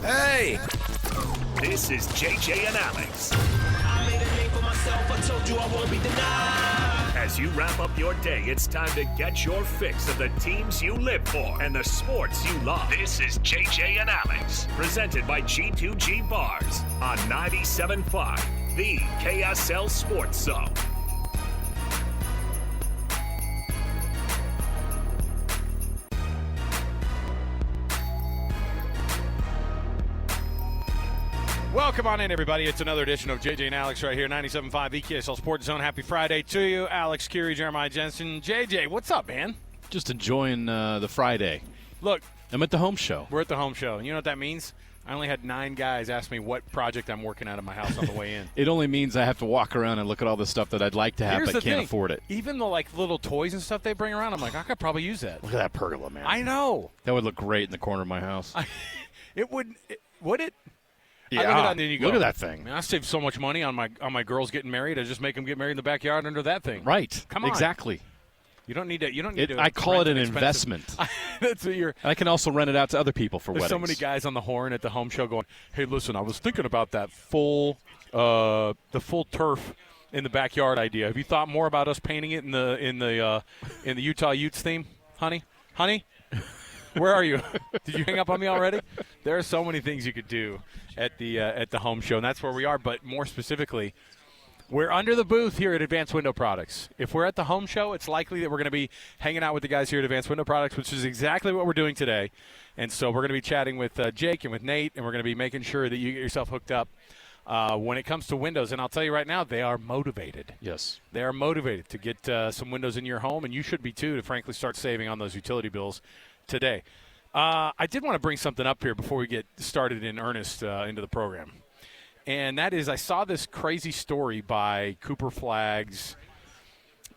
Hey! This is JJ and Alex. I made a name for myself, I told you I won't be denied. As you wrap up your day, it's time to get your fix of the teams you live for and the sports you love. This is JJ and Alex, presented by G2G Bars on 97.5, the KSL Sports Zone. Welcome on in, everybody. It's another edition of JJ and Alex right here, 97.5 the KSL Sports Zone. Happy Friday to you. Alex, Kirry, Jeremiah, Jensen. JJ, what's up, man? Just enjoying the Friday. Look. I'm at the home show. We're at the home show. You know what that means? I only had 9 guys ask me what project I'm working out of my house on the way in. It only means I have to walk around and look at all the stuff that I'd like to have Here's but can't thing. afford it. Even the little toys and stuff they bring around, I'm like, I could probably use that. Look at that pergola, man. I know. That would look great in the corner of my house. It would. Would it? Yeah. I look at that, and then you go, look at that thing. Man, I saved so much money on my girls getting married. I just make them get married in the backyard under that thing. Right. Come on. Exactly. You don't need to. You don't need to. I call it an expensive. investment. That's what you're. I can also rent it out to other people for There's weddings. so many guys on the horn at the home show going, "Hey, listen, I was thinking about that the full turf in the backyard idea. Have you thought more about us painting it in the Utah Utes theme, honey? Honey, where are you? Did you hang up on me already? There are so many things you could do at the home show, and that's where we are. But more specifically, we're under the booth here at Advanced Window Products. If we're at the home show, it's likely that we're going to be hanging out with the guys here at Advanced Window Products, which is exactly what we're doing today. And so we're going to be chatting with Jake and with Nate, and we're going to be making sure that you get yourself hooked up when it comes to windows. And I'll tell you right now, they are motivated. Yes. They are motivated to get some windows in your home, and you should be too, to frankly start saving on those utility bills today. I did want to bring something up here before we get started in earnest into the program. And that is, I saw this crazy story by Cooper Flagg's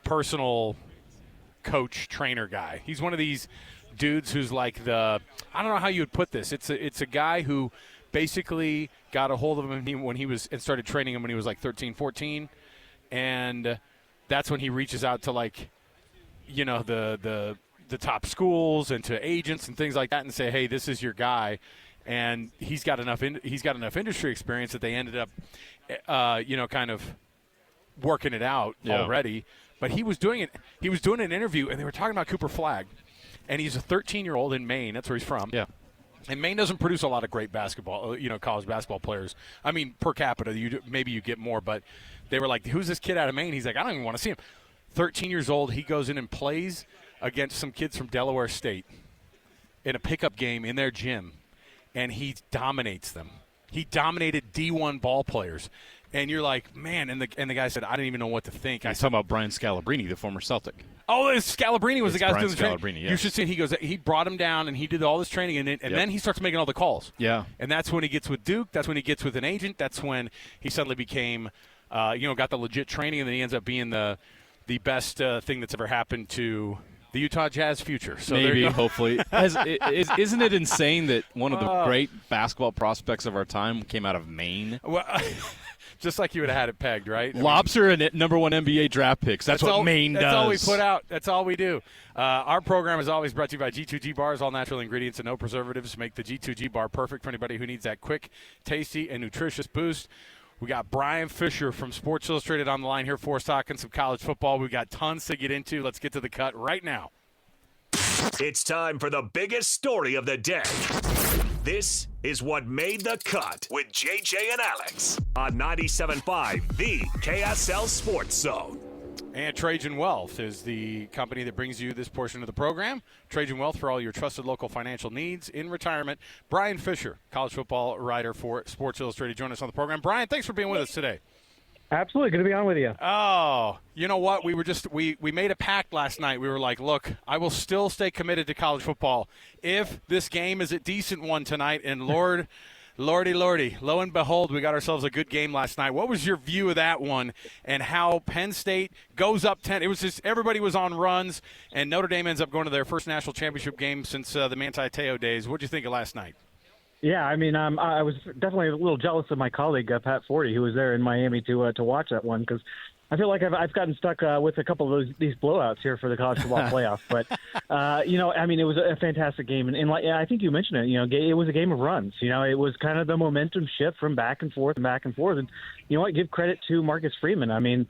personal coach, trainer guy. He's one of these dudes who's like I don't know how you would put this. It's a guy who basically got a hold of him when he was and started training him when he was like 13, 14. And that's when he reaches out to the top schools and to agents and things like that and say, hey, this is your guy. And he's got enough industry experience that they ended up, kind of working it out already. But he was doing it. He was doing an interview, and they were talking about Cooper Flagg, and he's a 13-year-old in Maine. That's where he's from. Yeah. And Maine doesn't produce a lot of great basketball, college basketball players. I mean, per capita, maybe you get more. But they were like, "Who's this kid out of Maine?" He's like, "I don't even want to see him." 13 years old, he goes in and plays against some kids from Delaware State in a pickup game in their gym. And he dominates them. He dominated D1 ball players. And you're like, man, and the guy said, I didn't even know what to think. I talking about Brian Scalabrine, the former Celtic. Oh, Scalabrine was the guy who's doing the training. Yes. You should see it. He brought him down, and he did all this training, and then he starts making all the calls. Yeah. And that's when he gets with Duke. That's when he gets with an agent. That's when he suddenly became, got the legit training, and then he ends up being the best thing that's ever happened to the Utah Jazz future. So maybe, hopefully. Isn't it insane that one of the great basketball prospects of our time came out of Maine? Well, just like you would have had it pegged, right? Lobster and number 1 NBA draft picks. That's what Maine does. That's all we put out. That's all we do. Our program is always brought to you by G2G Bars. All natural ingredients and no preservatives make the G2G Bar perfect for anybody who needs that quick, tasty, and nutritious boost. We got Bryan Fischer from Sports Illustrated on the line here for us talking some college football. We've got tons to get into. Let's get to the cut right now. It's time for the biggest story of the day. This is what made the cut with JJ and Alex on 97.5, the KSL Sports Zone. And Trajan Wealth is the company that brings you this portion of the program. Trajan Wealth for all your trusted local financial needs in retirement. Bryan Fischer, college football writer for Sports Illustrated, join us on the program. Bryan, thanks for being with us today. Absolutely. Good to be on with you. Oh, you know what? We made a pact last night. We were like, look, I will still stay committed to college football if this game is a decent one tonight. And Lordy, lo and behold, we got ourselves a good game last night. What was your view of that one and how Penn State goes up 10? It was just everybody was on runs, and Notre Dame ends up going to their first national championship game since the Manti Te'o days. What did you think of last night? Yeah, I mean, I was definitely a little jealous of my colleague, Pat Forty, who was there in Miami to watch that one because I feel like I've gotten stuck with a couple of these blowouts here for the college football playoff. But, it was a fantastic game. And I think you mentioned it, it was a game of runs. It was kind of the momentum shift from back and forth and back and forth. And you know what? Give credit to Marcus Freeman. I mean,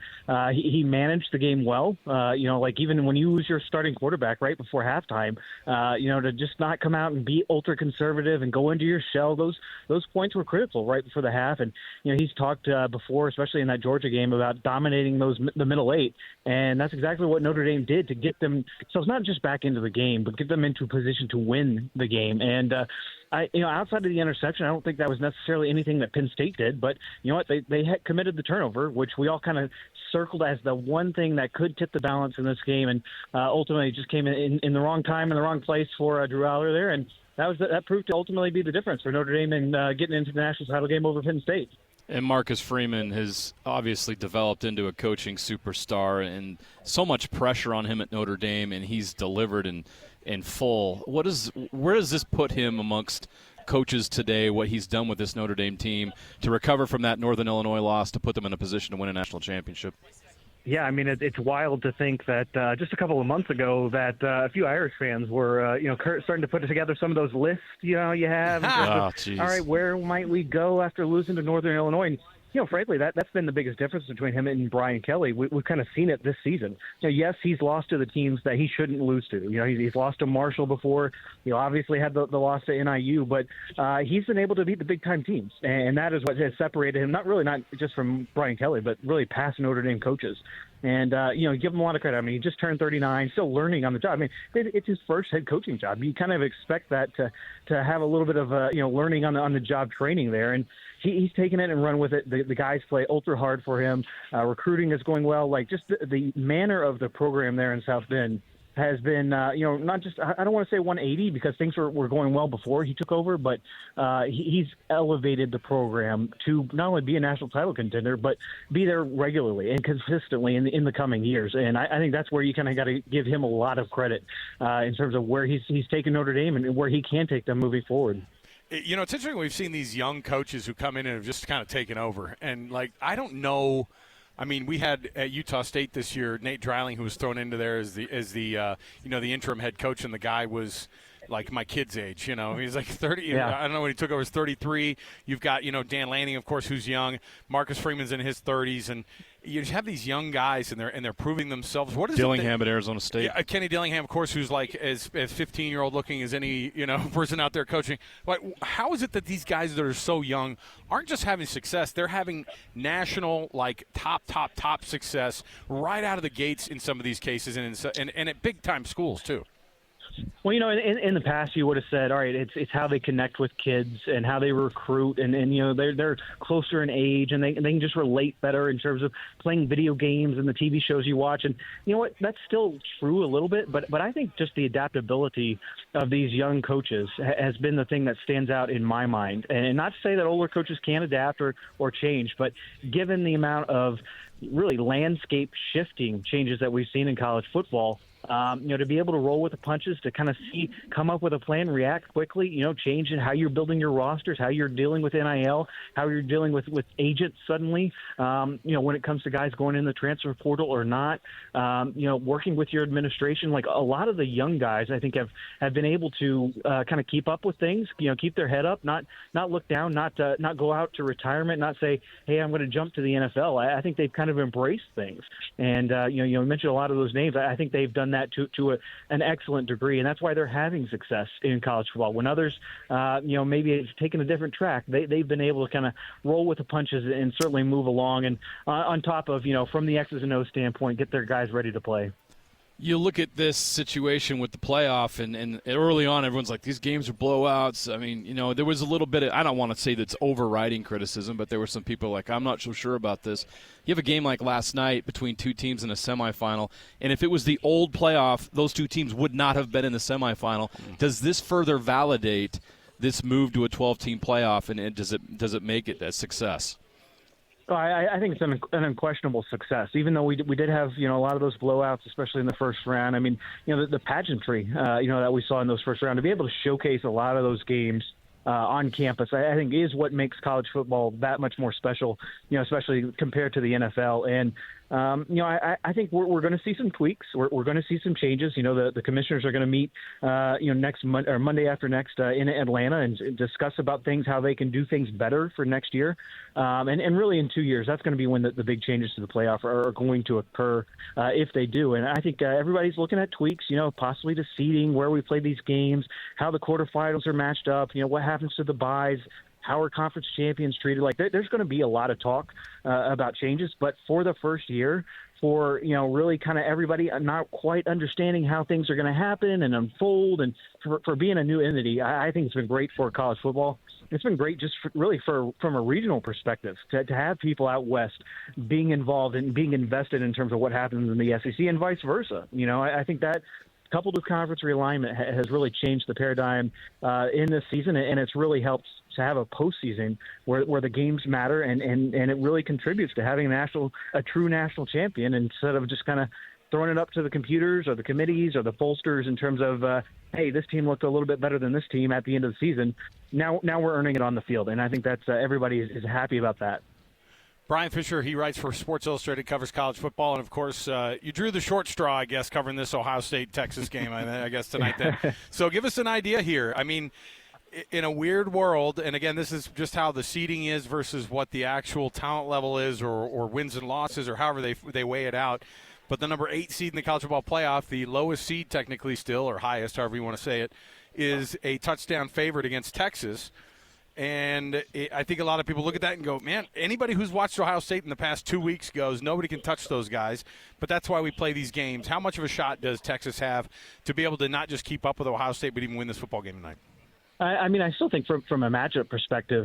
he managed the game well. Even when you lose your starting quarterback right before halftime, to just not come out and be ultra conservative and go into your shell, those points were critical right before the half. And, he's talked before, especially in that Georgia game, about dominating the middle eight, and that's exactly what Notre Dame did to get themselves not just back into the game, but get them into a position to win the game. And outside of the interception, I don't think that was necessarily anything that Penn State did, but you know what, they had committed the turnover, which we all kind of circled as the one thing that could tip the balance in this game, and ultimately just came in the wrong time in the wrong place for Drew Aller there, and that proved to ultimately be the difference for Notre Dame in getting into the national title game over Penn State. And Marcus Freeman has obviously developed into a coaching superstar, and so much pressure on him at Notre Dame, and he's delivered in full. Where does this put him amongst coaches today, what he's done with this Notre Dame team to recover from that Northern Illinois loss to put them in a position to win a national championship? Yeah, I mean, it's wild to think that just a couple of months ago that a few Irish fans were, starting to put together some of those lists, you have. All right, where might we go after losing to Northern Illinois? And, frankly, that's been the biggest difference between him and Brian Kelly. We've kind of seen it this season. Yes, he's lost to the teams that he shouldn't lose to. He's lost to Marshall before. Obviously had the loss to NIU, but he's been able to beat the big-time teams, and that is what has separated him, not just from Brian Kelly, but really past Notre Dame coaches. And, give him a lot of credit. I mean, he just turned 39, still learning on the job. I mean, it's his first head coaching job. You kind of expect that to have a little bit of, learning on the job training there. And he's taken it and run with it. The guys play ultra hard for him. Recruiting is going well. Like, just the manner of the program there in South Bend has been, not just, I don't want to say 180 because things were going well before he took over, but he's elevated the program to not only be a national title contender, but be there regularly and consistently in the coming years. And I think that's where you kind of got to give him a lot of credit in terms of where he's taken Notre Dame and where he can take them moving forward. It's interesting. We've seen these young coaches who come in and have just kind of taken over. And, I don't know. I mean, we had at Utah State this year, Nate Dreiling, who was thrown into there as the interim head coach, and the guy was like my kid's age. He's like 30. Yeah. I don't know when he took over. He's 33. You've got Dan Lanning, of course, who's young. Marcus Freeman's in his 30s, and you just have these young guys, and they're proving themselves. What is Dillingham at Arizona State? Yeah, Kenny Dillingham, of course, who's like as 15-year-old looking as any person out there coaching. But how is it that these guys that are so young aren't just having success? They're having national top success right out of the gates in some of these cases, and at big time schools too. Well, in the past, you would have said, all right, it's how they connect with kids and how they recruit, and they're closer in age, and they can just relate better in terms of playing video games and the TV shows you watch. And you know what? That's still true a little bit, but I think just the adaptability of these young coaches has been the thing that stands out in my mind. And not to say that older coaches can't adapt or change, but given the amount of really landscape shifting changes that we've seen in college football, to be able to roll with the punches, to kind of come up with a plan, react quickly, change in how you're building your rosters, how you're dealing with NIL, how you're dealing with agents suddenly, when it comes to guys going in the transfer portal or not, working with your administration. Like a lot of the young guys, I think have been able to kind of keep up with things, keep their head up, not look down, not go out to retirement, not say, hey, I'm going to jump to the NFL. I think they've kind of embraced things. And, you mentioned a lot of those names. I think they've done that to an excellent degree, and that's why they're having success in college football. When others, maybe it's taken a different track, they've been able to kind of roll with the punches and certainly move along. And on top of, from the X's and O's standpoint, get their guys ready to play. You look at this situation with the playoff, and early on, everyone's like, these games are blowouts. I mean, there was a little bit of, I don't want to say that's overriding criticism, but there were some people like, I'm not so sure about this. You have a game like last night between two teams in a semifinal, and if it was the old playoff, those two teams would not have been in the semifinal. Does this further validate this move to a 12-team playoff, and does it make it a success? I think it's an unquestionable success, even though we did have, a lot of those blowouts, especially in the first round. I mean, the pageantry, that we saw in those first round, to be able to showcase a lot of those games on campus, I think is what makes college football that much more special, especially compared to the NFL. And I think we're going to see some tweaks. We're going to see some changes. The commissioners are going to meet, next Monday after next in Atlanta and discuss about things, how they can do things better for next year. And really in 2 years, that's going to be when the big changes to the playoff are going to occur if they do. And I think everybody's looking at tweaks, possibly to seeding, where we play these games, how the quarterfinals are matched up, what happens to the byes, how are conference champions treated. Like there's going to be a lot of talk about changes, but for the first year, for really kind of everybody not quite understanding how things are going to happen and unfold, and for being a new entity, I think it's been great for college football. It's been great just from a regional perspective to have people out west being involved and being invested in terms of what happens in the SEC and vice versa. I think that, coupled with conference realignment, has really changed the paradigm in this season, and it's really helped to have a postseason where the games matter, and it really contributes to having a true national champion instead of just kind of throwing it up to the computers or the committees or the pollsters in terms of, hey, this team looked a little bit better than this team at the end of the season. Now we're earning it on the field, and I think that's everybody is happy about that. Bryan Fischer, he writes for Sports Illustrated, covers college football, and, of course, you drew the short straw, I guess, covering this Ohio State-Texas game, I guess, tonight then. So give us an idea here. I mean, in a weird world, and, again, this is just how the seeding is versus what the actual talent level is or wins and losses or however they weigh it out. But the number 8 seed in the college football playoff, the lowest seed technically still, or highest, however you want to say it, is a touchdown favorite against Texas. And I think a lot of people look at that and go, man, anybody who's watched Ohio State in the past 2 weeks goes, nobody can touch those guys. But that's why we play these games. How much of a shot does Texas have to be able to not just keep up with Ohio State but even win this football game tonight? I mean, I still think from a matchup perspective,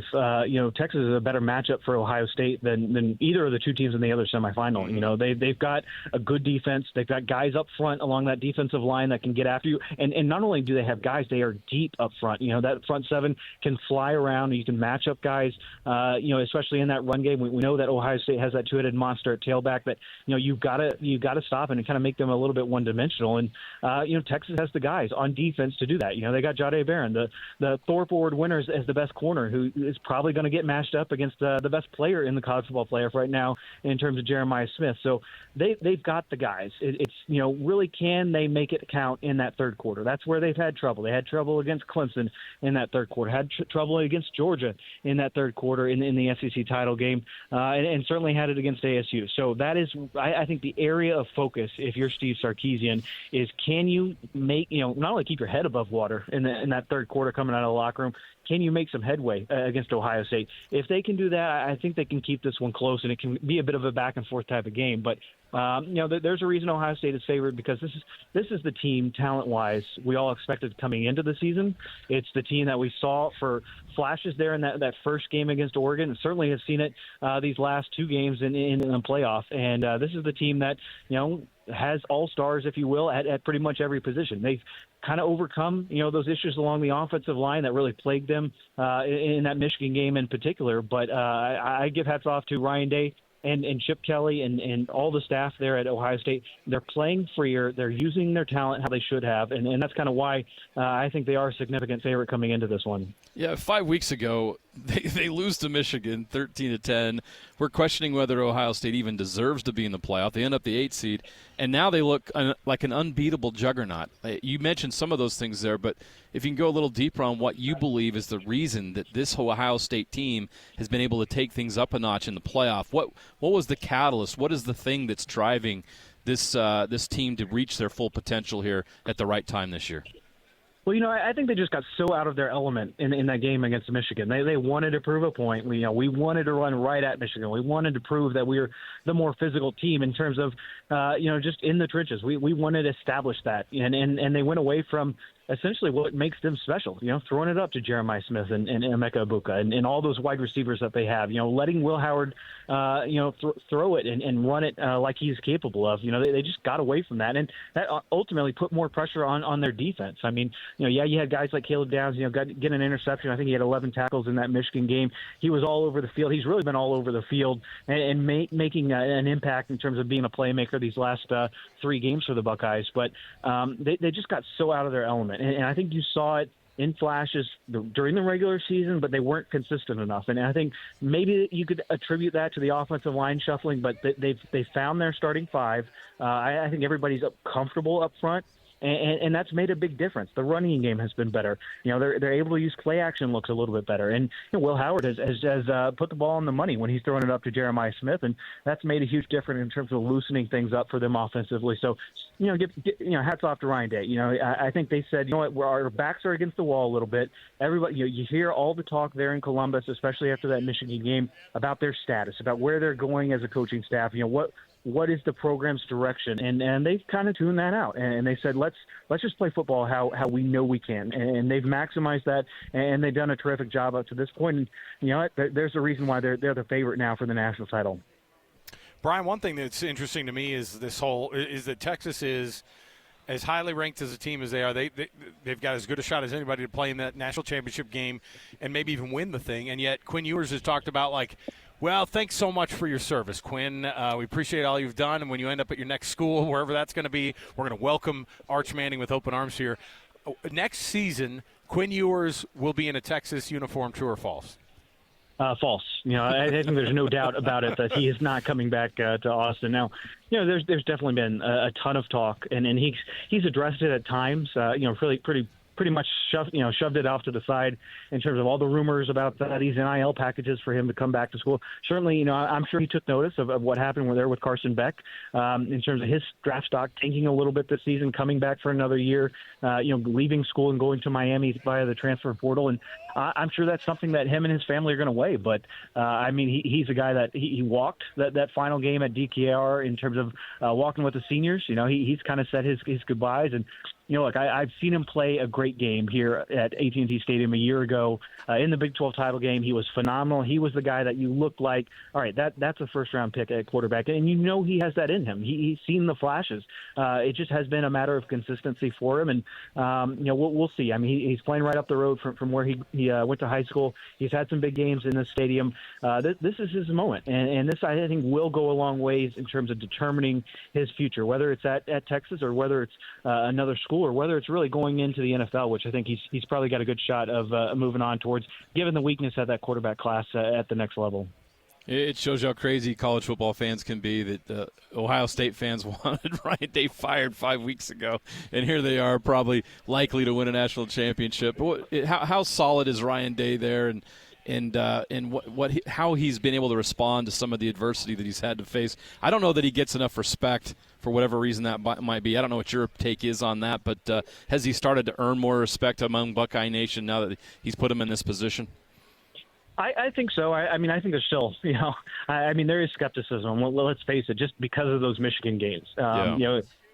Texas is a better matchup for Ohio State than either of the two teams in the other semifinal. They've got a good defense. They've got guys up front along that defensive line that can get after you. And not only do they have guys, they are deep up front. That front seven can fly around. You can match up guys, especially in that run game. We know that Ohio State has that two-headed monster at tailback that, you've got to stop and kind of make them a little bit one-dimensional. And, Texas has the guys on defense to do that. They got Jahdae Barron, the Thorpe Award winner, as the best corner, who is probably going to get matched up against the best player in the college football playoff right now in terms of Jeremiah Smith. So they've got the guys. It's really, can they make it count in that third quarter? That's where they've had trouble. They had trouble against Clemson in that third quarter, had trouble against Georgia in that third quarter in the SEC title game, and certainly had it against ASU. So that is, I think, the area of focus, if you're Steve Sarkisian, is can you make, not only keep your head above water in that third quarter coming out of the locker room, can you make some headway against Ohio State? If they can do that, I think they can keep this one close, and it can be a bit of a back-and-forth type of game. But, there's a reason Ohio State is favored, because this is the team, talent-wise, we all expected coming into the season. It's the team that we saw for flashes there in that first game against Oregon, and certainly have seen it these last two games in the playoff. And this is the team that, has all-stars, if you will, at pretty much every position. They've kind of overcome, those issues along the offensive line that really plagued them in that Michigan game in particular. But I give hats off to Ryan Day and Chip Kelly and all the staff there at Ohio State. They're playing freer. They're using their talent how they should have, and that's kind of why I think they are a significant favorite coming into this one. Yeah, 5 weeks ago, they lose to Michigan 13-10. We're questioning whether Ohio State even deserves to be in the playoff. They end up the 8 seed, and now they look like an unbeatable juggernaut. You mentioned some of those things there, but if you can go a little deeper on what you believe is the reason that this Ohio State team has been able to take things up a notch in the playoff, what was the catalyst? What is the thing that's driving this team to reach their full potential here at the right time this year? Well, I think they just got so out of their element in that game against Michigan. They wanted to prove a point. We wanted to run right at Michigan. We wanted to prove that we were the more physical team in terms of, just in the trenches. We wanted to establish that, and they went away from essentially what makes them special, throwing it up to Jeremiah Smith and Emeka Egbuka and all those wide receivers that they have, letting Will Howard, throw it and run it like he's capable of. They just got away from that, and that ultimately put more pressure on their defense. I mean, you had guys like Caleb Downs, get an interception. I think he had 11 tackles in that Michigan game. He was all over the field. He's really been all over the field and making an impact in terms of being a playmaker these last 3 games for the Buckeyes. But they just got so out of their element. And I think you saw it in flashes during the regular season, but they weren't consistent enough. And I think maybe you could attribute that to the offensive line shuffling, but they've found their starting five. I think everybody's comfortable up front. And that's made a big difference. The running game has been better. They're able to use play action looks a little bit better. And Will Howard has put the ball on the money when he's throwing it up to Jeremiah Smith, and that's made a huge difference in terms of loosening things up for them offensively. So, hats off to Ryan Day. I think they said, our backs are against the wall a little bit. Everybody, you hear all the talk there in Columbus, especially after that Michigan game, about their status, about where they're going as a coaching staff. What is the program's direction? And they've kind of tuned that out. And they said, let's just play football how we know we can. And they've maximized that, and they've done a terrific job up to this point. And there's a reason why they're the favorite now for the national title. Brian, one thing that's interesting to me is is that Texas is as highly ranked as a team as they are. They've got as good a shot as anybody to play in that national championship game and maybe even win the thing. And yet Quinn Ewers has talked about well, thanks so much for your service, Quinn. We appreciate all you've done, and when you end up at your next school, wherever that's going to be, we're going to welcome Arch Manning with open arms here. Next season, Quinn Ewers will be in a Texas uniform, true or false? False. I think there's no doubt about it that he is not coming back to Austin. Now, there's definitely been a ton of talk, and he's addressed it at times. Really pretty much shoved it off to the side in terms of all the rumors about these NIL packages for him to come back to school. Certainly, I'm sure he took notice of what happened there with Carson Beck in terms of his draft stock tanking a little bit this season, coming back for another year, leaving school and going to Miami via the transfer portal. And I'm sure that's something that him and his family are going to weigh. But, he's a guy that he walked that final game at DKR in terms of walking with the seniors. He's kind of said his goodbyes. And, I've seen him play a great game here at AT&T Stadium a year ago in the Big 12 title game. He was phenomenal. He was the guy that you looked like, all right, that's a first-round pick at quarterback. And he has that in him. He's seen the flashes. It just has been a matter of consistency for him. And, we'll see. He's playing right up the road from where he went to high school. He's had some big games in this stadium. This is his moment. And this, I think, will go a long ways in terms of determining his future, whether it's at Texas or whether it's another school, or whether it's really going into the NFL, which I think he's probably got a good shot of moving on towards, given the weakness of that quarterback class at the next level. It shows you how crazy college football fans can be that Ohio State fans wanted Ryan Day fired 5 weeks ago, and here they are probably likely to win a national championship. How solid is Ryan Day there, and how he's been able to respond to some of the adversity that he's had to face? I don't know that he gets enough respect for whatever reason that might be. I don't know what your take is on that, but has he started to earn more respect among Buckeye Nation now that he's put him in this position? I think so. I think there's still, there is skepticism. Well, let's face it, just because of those Michigan games.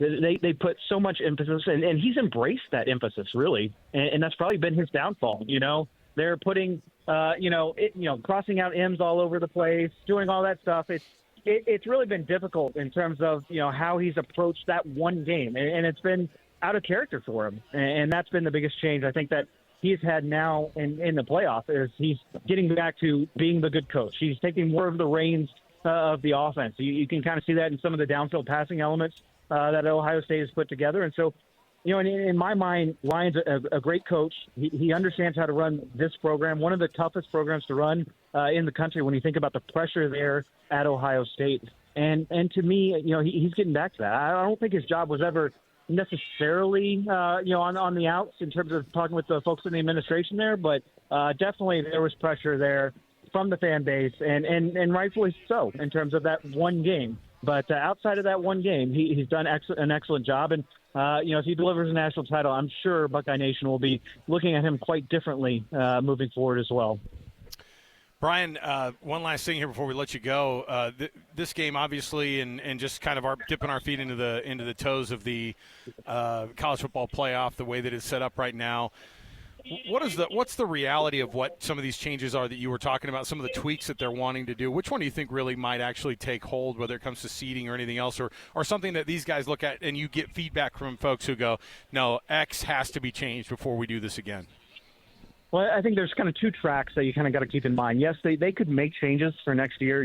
They put so much emphasis, and he's embraced that emphasis, really, and that's probably been his downfall. They're putting, crossing out M's all over the place, doing all that stuff. It's really been difficult in terms of, how he's approached that one game, and it's been out of character for him, and that's been the biggest change I think that he's had now in the playoff. Is he's getting back to being the good coach. He's taking more of the reins of the offense. You can kind of see that in some of the downfield passing elements that Ohio State has put together. And so, in my mind, Ryan's a great coach. He understands how to run this program, one of the toughest programs to run in the country when you think about the pressure there at Ohio State. And to me, he's getting back to that. I don't think his job was ever necessarily, on the outs in terms of talking with the folks in the administration there, but definitely there was pressure there from the fan base, and rightfully so in terms of that one game. But outside of that one game, he's done an excellent job. And, if he delivers a national title, I'm sure Buckeye Nation will be looking at him quite differently moving forward as well. Brian, one last thing here before we let you go. This game, obviously, and just kind of dipping our feet into the toes of the college football playoff, the way that it's set up right now. What's the reality of what some of these changes are that you were talking about, some of the tweaks that they're wanting to do? Which one do you think really might actually take hold, whether it comes to seeding or anything else, or something that these guys look at and you get feedback from folks who go, no, X has to be changed before we do this again? Well, I think there's kind of two tracks that you kind of got to keep in mind. Yes, they could make changes for next year.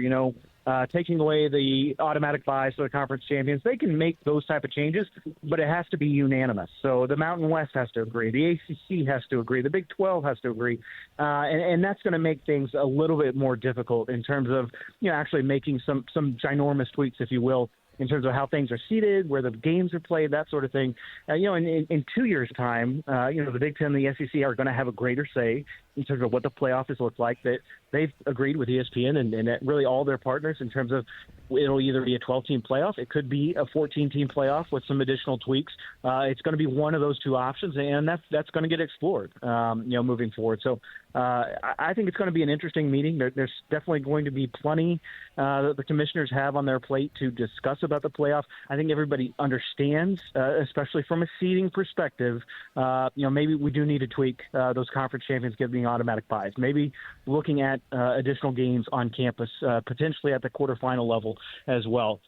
taking away the automatic buys for the conference champions. They can make those type of changes, but it has to be unanimous. So the Mountain West has to agree. The ACC has to agree. The Big 12 has to agree. And that's going to make things a little bit more difficult in terms of, actually making some ginormous tweaks, if you will, in terms of how things are seated, where the games are played, that sort of thing. In 2 years' time, the Big Ten and the SEC are going to have a greater say in terms of what the playoff is look like. That they've agreed with ESPN and really all their partners in terms of it'll either be a 12-team playoff, it could be a 14-team playoff with some additional tweaks. It's going to be one of those two options, and that's going to get explored, moving forward. So I think it's going to be an interesting meeting. There's definitely going to be plenty that the commissioners have on their plate to discuss about the playoff. I think everybody understands, especially from a seeding perspective, maybe we do need to tweak those conference champions getting automatic buys. Maybe looking at additional games on campus, potentially at the quarterfinal level as well.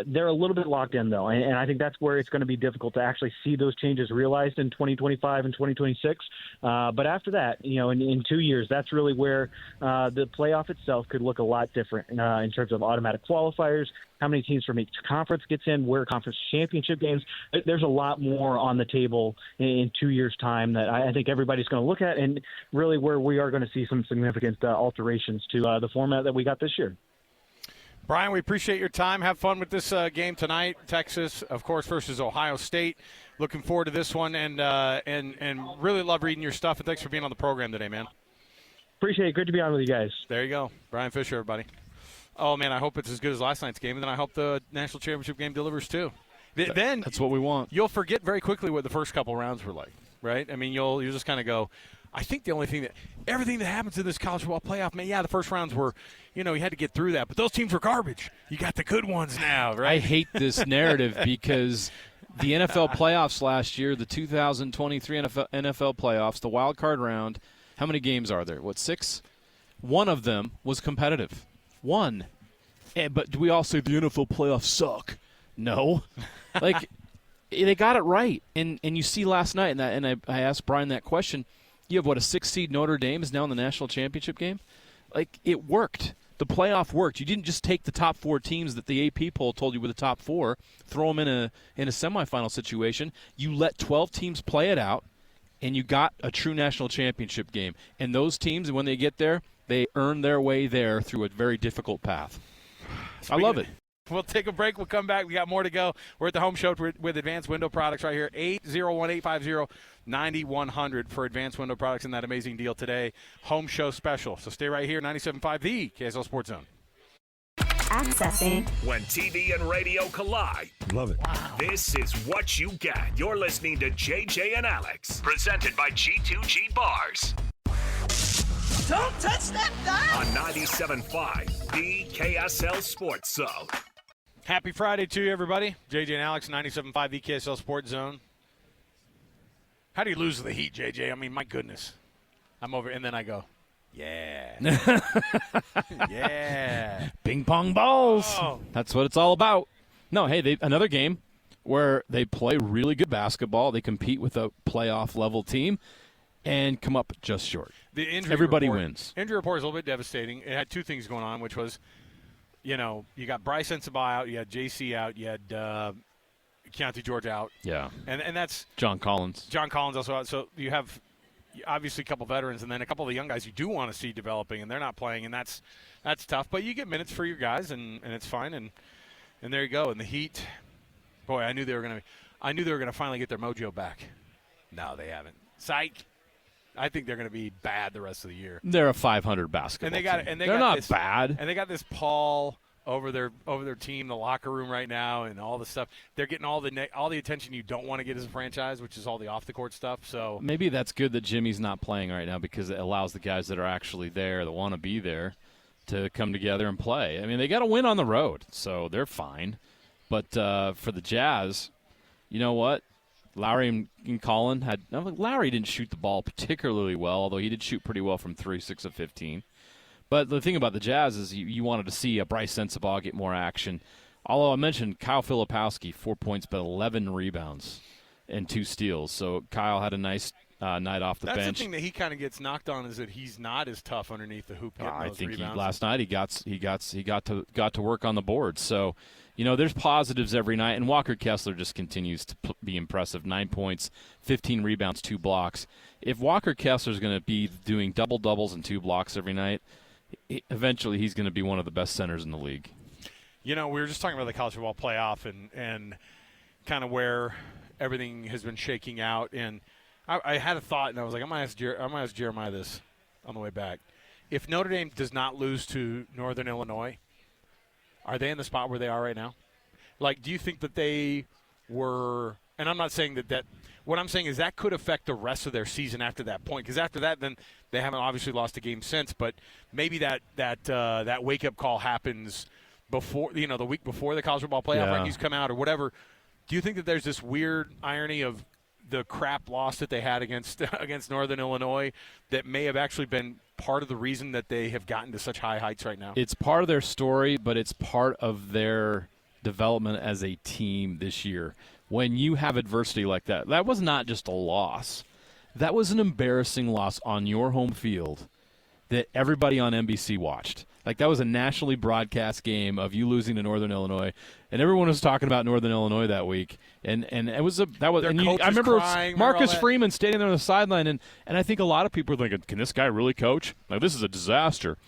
They're a little bit locked in, though, and I think that's where it's going to be difficult to actually see those changes realized in 2025 and 2026. But after that, in 2 years, that's really where the playoff itself could look a lot different in terms of automatic qualifiers, how many teams from each conference gets in, where conference championship games. There's a lot more on the table in 2 years' time that I think everybody's going to look at, and really where we are going to see some significant alterations to the format that we got this year. Bryan, we appreciate your time. Have fun with this game tonight. Texas, of course, versus Ohio State. Looking forward to this one, and really love reading your stuff. And thanks for being on the program today, man. Appreciate it. Good to be on with you guys. There you go. Bryan Fischer, everybody. Oh, man, I hope it's as good as last night's game, and then I hope the national championship game delivers too. Then that's what we want. You'll forget very quickly what the first couple rounds were like, right? I mean, you'll just kind of go, I think the only thing everything that happens in this college football playoff, man, the first rounds were, you had to get through that. But those teams were garbage. You got the good ones now, right? I hate this narrative because the NFL playoffs last year, the 2023 NFL playoffs, the wild card round, how many games are there? 6? One of them was competitive. One. But do we all say the NFL playoffs suck? No. They got it right. And you see last night, and I asked Bryan that question, you have, a 6-seed Notre Dame is now in the national championship game? It worked. The playoff worked. You didn't just take the top 4 teams that the AP poll told you were the top 4, throw them in a semifinal situation. You let 12 teams play it out, and you got a true national championship game. And those teams, when they get there, they earn their way there through a very difficult path. I love it. We'll take a break. We'll come back. We got more to go. We're at the home show with Advanced Window Products right here. 801-850-9100 for Advanced Window Products and that amazing deal today. Home show special. So stay right here. 97.5 The KSL Sports Zone. Accessing. When TV and radio collide. Love it. Wow. This is what you get. You're listening to JJ and Alex. Presented by G2G Bars. Don't touch that dial. On 97.5, the KSL Sports Zone. Happy Friday to you, everybody. JJ and Alex, 97.5, the KSL Sports Zone. How do you lose to the Heat, JJ? I mean, my goodness. I'm over, and then I go, yeah. Yeah. Ping pong balls. Oh. That's what it's all about. No, hey, another game where they play really good basketball. They compete with a playoff-level team and come up just short. Everybody wins. Injury report is a little bit devastating. It had two things going on, which was, you got Bryce Sensabaugh out, you had JC out, you had Keontae George out. Yeah. And that's John Collins. John Collins also out. So you have obviously a couple veterans and then a couple of the young guys you do want to see developing, and they're not playing, and that's tough. But you get minutes for your guys, and it's fine. And there you go. And the Heat, boy, I knew they were going to finally get their mojo back. No, they haven't. Psych. I think they're going to be bad the rest of the year. They're a 500 basketball team. They're not bad. And they got this Paul over their team, the locker room right now, and all the stuff. They're getting all the attention you don't want to get as a franchise, which is all the off the court stuff. So maybe that's good that Jimmy's not playing right now because it allows the guys that are actually there, that want to be there, to come together and play. I mean, they got to win on the road, so they're fine. But for the Jazz, you know what? Lowry and Collin Lowry didn't shoot the ball particularly well, although he did shoot pretty well from 3, 6 of 15. But the thing about the Jazz is you wanted to see a Bryce Sensabaugh get more action. Although I mentioned Kyle Filipowski, 4 points but 11 rebounds and 2 steals. So Kyle had a nice night off the bench. That's the thing that he kind of gets knocked on, is that he's not as tough underneath the hoop. I think rebounds. last night he got to work on the board. So, there's positives every night, and Walker Kessler just continues to be impressive. 9 points, 15 rebounds, 2 blocks. If Walker Kessler's going to be doing double-doubles and 2 blocks every night, eventually he's going to be one of the best centers in the league. We were just talking about the college football playoff and kind of where everything has been shaking out. And I had a thought, and I was like, I'm going to ask Jeremiah this on the way back. If Notre Dame does not lose to Northern Illinois, are they in the spot where they are right now? Like, do you think that they were – and I'm not saying that what I'm saying is that could affect the rest of their season after that point, because after that, then they haven't obviously lost a game since, but maybe that wake-up call happens before, the week before the college football playoff rankings come out or whatever. Do you think that there's this weird irony of the crap loss that they had against Northern Illinois that may have actually been part of the reason that they have gotten to such high heights right now? It's part of their story, but it's part of their development as a team this year. When you have adversity like that was not just a loss. That was an embarrassing loss on your home field that everybody on NBC watched. Like, that was a nationally broadcast game of you losing to Northern Illinois, and everyone was talking about Northern Illinois that week. And it was I remember Marcus Freeman standing there on the sideline, and I think a lot of people were thinking, can this guy really coach? Like, this is a disaster.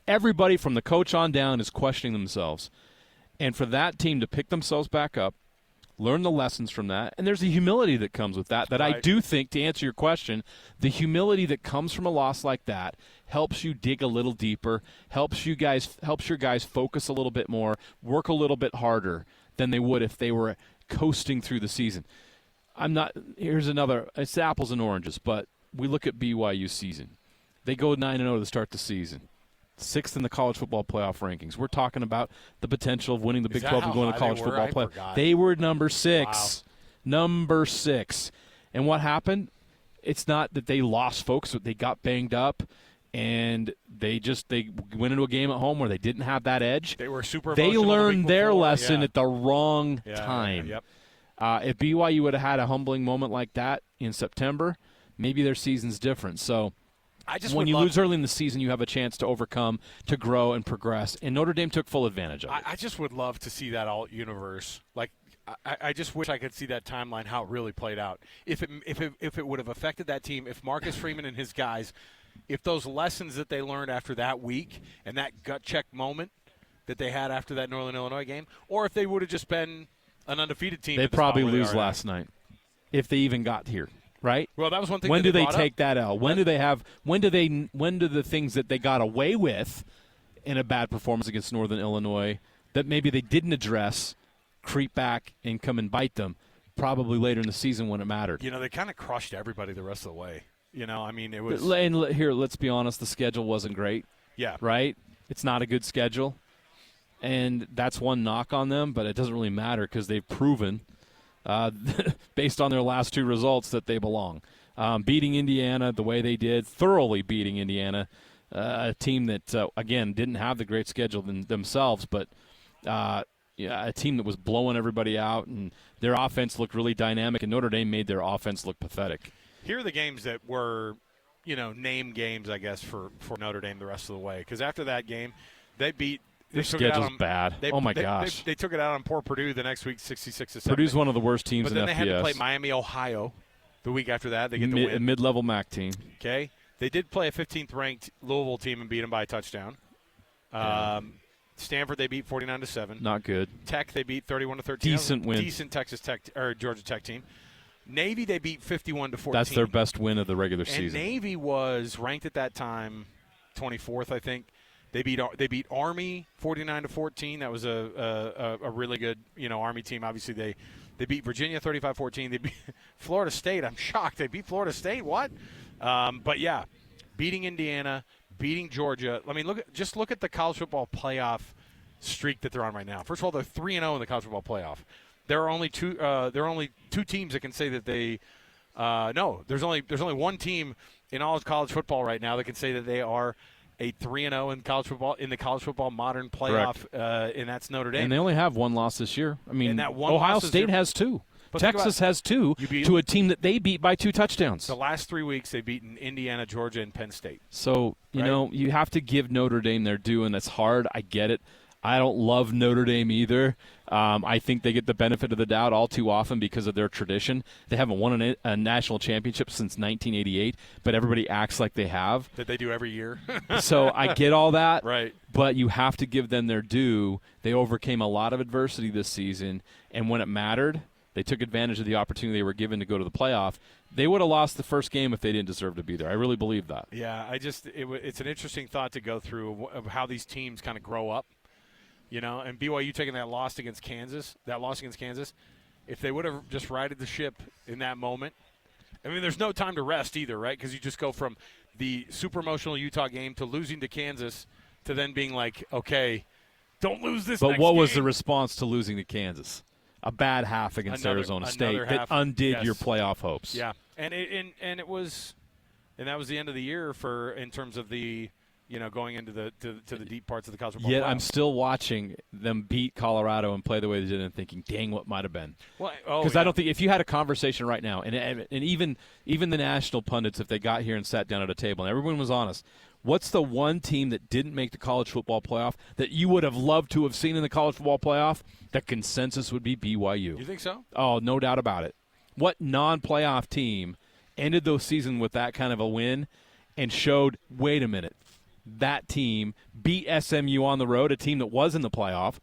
Everybody from the coach on down is questioning themselves. And for that team to pick themselves back up, learn the lessons from that, and there's a humility that comes with that. Right. I do think, to answer your question, the humility that comes from a loss like that helps you dig a little deeper, helps your guys focus a little bit more, work a little bit harder than they would if they were coasting through the season. Here's another. It's apples and oranges, but we look at BYU's season. They go 9-0 to start the season. 6th in the college football playoff rankings. We're talking about the potential of winning the Big 12 and going to the college football playoff. They were number 6. Wow. Number 6. And what happened? It's not that they lost folks, but they got banged up, and they went into a game at home where they didn't have that edge. They were super They emotional learned their lesson at the wrong time. Yep. If BYU would have had a humbling moment like that in September, maybe their season's different. So when you lose early in the season, you have a chance to overcome, to grow, and progress. And Notre Dame took full advantage of it. I just would love to see that alt universe. Like, I just wish I could see that timeline, how it really played out. If it would have affected that team, if Marcus Freeman and his guys, if those lessons that they learned after that week and that gut check moment that they had after that Northern Illinois game, or if they would have just been an undefeated team. They probably lose last night if they even got here. Right? Well, that was one thing. When do they take that L? When do the things that they got away with in a bad performance against Northern Illinois that maybe they didn't address creep back and come and bite them probably later in the season when it mattered? They kind of crushed everybody the rest of the way. It was. And here, let's be honest, the schedule wasn't great. Yeah. Right? It's not a good schedule. And that's one knock on them, but it doesn't really matter because they've proven based on their last 2 results that they belong. Beating Indiana the way they did, thoroughly beating Indiana, a team that, again, didn't have the great schedule themselves, but a team that was blowing everybody out, and their offense looked really dynamic, and Notre Dame made their offense look pathetic. Here are the games that were, name games, I guess, for Notre Dame the rest of the way. Because after that game, they beat – their schedule's bad. Oh, my gosh. They took it out on poor Purdue the next week, 66-7. Purdue's one of the worst teams in FBS. But then they had to play Miami, Ohio the week after that. They get the win. A mid-level MAC team. Okay. They did play a 15th-ranked Louisville team and beat them by a touchdown. Stanford, they beat 49-7. Not good. Tech, they beat 31-13. Decent win. Decent Texas Tech or Georgia Tech team. Navy, they beat 51-14. That's their best win of the regular season. And Navy was ranked at that time 24th, I think. They beat Army 49-14. That was a really good Army team. Obviously they beat Virginia 35-14. They beat Florida State. I'm shocked they beat Florida State. What? But yeah, beating Indiana, beating Georgia. I mean, look at the college football playoff streak that they're on right now. First of all, they're 3-0 in the college football playoff. There are only two teams that can say that they. No, there's only one team in all of college football right now that can say that they are a 3-0 in the college football modern playoff, and that's Notre Dame. And they only have one loss this year. I mean, Ohio State has 2. But Texas has 2 to a team that they beat by 2 touchdowns. The last 3 weeks, they've beaten Indiana, Georgia, and Penn State. So, you have to give Notre Dame their due, and that's hard. I get it. I don't love Notre Dame either. I think they get the benefit of the doubt all too often because of their tradition. They haven't won a national championship since 1988, but everybody acts like they have. That they do every year. So I get all that. Right. But you have to give them their due. They overcame a lot of adversity this season, and when it mattered, they took advantage of the opportunity they were given to go to the playoff. They would have lost the first game if they didn't deserve to be there. I really believe that. Yeah, it's an interesting thought to go through of how these teams kind of grow up. And BYU taking that loss against Kansas, if they would have just righted the ship in that moment, I mean, there's no time to rest either, right? Because you just go from the super emotional Utah game to losing to Kansas to then being like, okay, don't lose this But next what game. was the response to losing to Kansas? A bad half against Arizona State that undid your playoff hopes. Yeah, and that was the end of the year in terms of the going into the deep parts of the college football playoff. I'm still watching them beat Colorado and play the way they did and thinking, dang, what might have been. Because I don't think if you had a conversation right now, and even the national pundits, if they got here and sat down at a table and everyone was honest, what's the one team that didn't make the college football playoff that you would have loved to have seen in the college football playoff? The consensus would be BYU. You think so? Oh, no doubt about it. What non-playoff team ended the season with that kind of a win and showed, wait a minute, that team beat SMU on the road, a team that was in the playoff.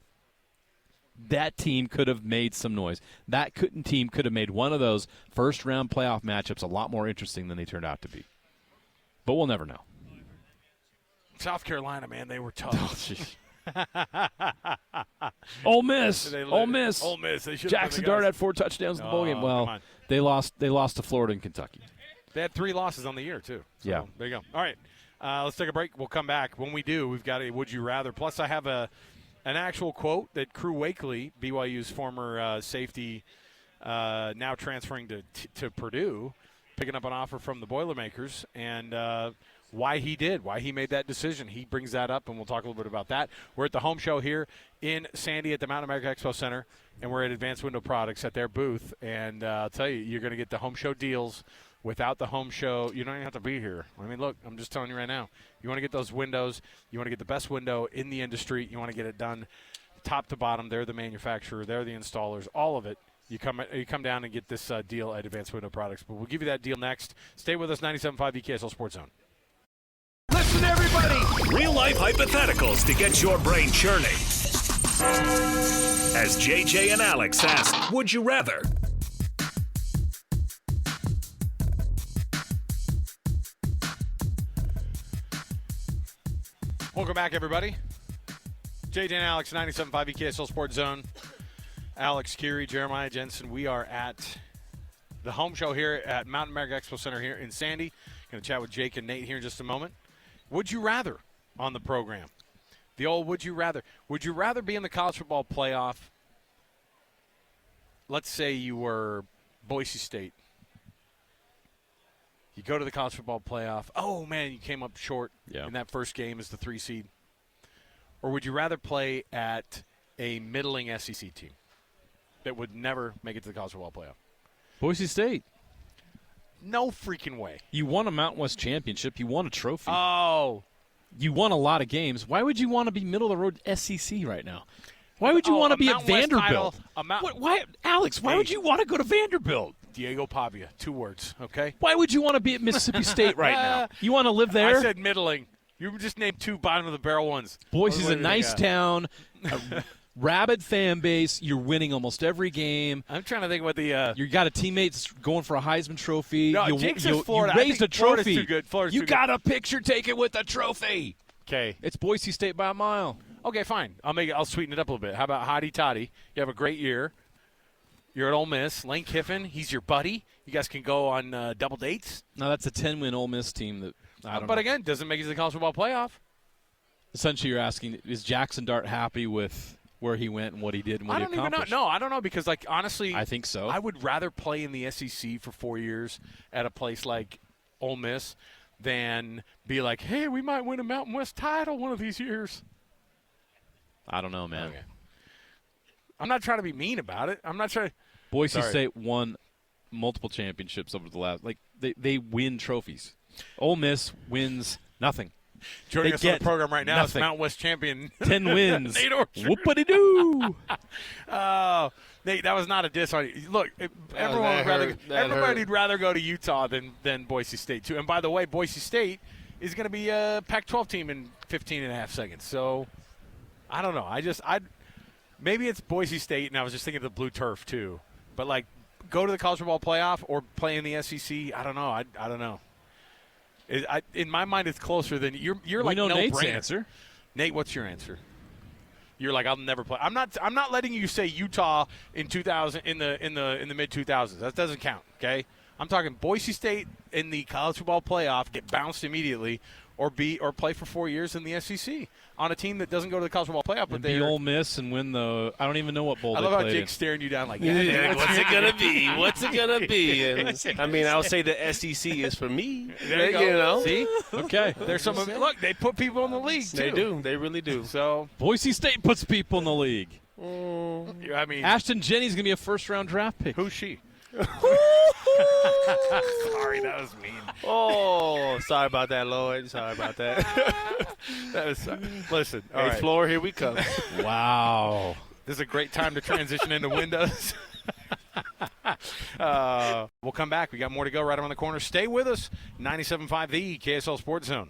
That team could have made some noise. That team could have made one of those first-round playoff matchups a lot more interesting than they turned out to be. But we'll never know. South Carolina, man, they were tough. Ole Miss. Ole Miss. Jackson Dart had 4 touchdowns in the bowl game. Well, they lost to Florida and Kentucky. They had 3 losses on the year, too. So, yeah. There you go. All right. Let's take a break. We'll come back. When we do, we've got a Would You Rather. Plus, I have an actual quote that Crew Wakely, BYU's former safety, now transferring to Purdue, picking up an offer from the Boilermakers, and why he made that decision. He brings that up, and we'll talk a little bit about that. We're at the home show here in Sandy at the Mountain America Expo Center, and we're at Advanced Window Products at their booth. And I'll tell you, you're going to get the home show deals. Without the home show, you don't even have to be here. I mean, look, I'm just telling you right now. You want to get those windows. You want to get the best window in the industry. You want to get it done top to bottom. They're the manufacturer. They're the installers. All of it. You come down and get this deal at Advanced Window Products. But we'll give you that deal next. Stay with us, 97.5 EKSL Sports Zone. Listen, everybody. Real-life hypotheticals to get your brain churning. As JJ and Alex ask, would you rather? Welcome back, everybody. JJ and Alex, 97.5 EKSL Sports Zone. Alex, Kirry, Jeremiah, Jensen. We are at the home show here at Mountain America Expo Center here in Sandy. Going to chat with Jake and Nate here in just a moment. Would you rather on the program? The old would you rather. Would you rather be in the college football playoff? Let's say you were Boise State. You go to the college football playoff. Oh, man, you came up short in that first game as the 3 seed. Or would you rather play at a middling SEC team that would never make it to the college football playoff? Boise State. No freaking way. You won a Mountain West championship. You won a trophy. Oh. You won a lot of games. Why would you want to be middle-of-the-road SEC right now? Why would you want to be at Vanderbilt? Why, Alex, why would you want to go to Vanderbilt? Diego Pavia, 2 words, okay? Why would you want to be at Mississippi State right now? You want to live there? I said middling. You just named 2 bottom-of-the-barrel ones. Boise's a nice town, a rabid fan base. You're winning almost every game. I'm trying to think what the you got a teammate that's going for a Heisman Trophy. No, Jake says Florida. You raised a trophy. Florida's too good. Florida's you too got good. a picture taken with a trophy. Okay. It's Boise State by a mile. Okay, fine. I'll sweeten it up a little bit. How about Hottie Toddy? You have a great year. You're at Ole Miss. Lane Kiffin, he's your buddy. You guys can go on double dates. No, that's a 10-win Ole Miss team that I don't know. But again, doesn't make it to the college football playoff. Essentially, you're asking, is Jackson Dart happy with where he went and what he did and what he accomplished? I don't even know. No, I don't know because, honestly, I think so. I would rather play in the SEC for 4 years at a place like Ole Miss than be like, hey, we might win a Mountain West title one of these years. I don't know, man. Okay. I'm not trying to be mean about it. I'm not trying. Boise State won multiple championships over the last. Like they win trophies. Ole Miss wins nothing. Joining us on the program right now is Mountain West champion 10 wins. Nate Orchard. Whoopity-doo. Oh, Nate, that was not a diss on you. Look, everybody'd rather go to Utah than Boise State, too. And by the way, Boise State is going to be a Pac-12 team in 15 and a half seconds. So, I don't know. Maybe it's Boise State, and I was just thinking of the blue turf, too. But, like, go to the college football playoff or play in the SEC, I don't know. I don't know. In my mind, it's closer than you're like no Nate's brainer. answer. Nate, what's your answer? You're like, I'll never play. I'm not letting you say Utah in 2000 in the mid 2000s. That doesn't count. Okay, I'm talking Boise State in the college football playoff, get bounced immediately, or play for 4 years in the SEC on a team that doesn't go to the college football playoff. But be Ole Miss and win the. I don't even know what bowl. I they love how played Jake's in. staring you down like, what's it gonna be? What's it gonna be? And, I mean, I'll say the SEC is for me. There you go. See, Okay. There's some. Look, they put people in the league too. they do. They really do. So Boise State puts people in the league. I mean, Ashton Jennings gonna be a first-round draft pick. who's she? Sorry, that was mean. Oh, sorry about that, Lloyd. Sorry about that. That was listen. All right. Floor, here we come. Wow. This is a great time to transition into Windows. We'll come back. We got more to go right around the corner. Stay with us. 97.5 The KSL Sports Zone.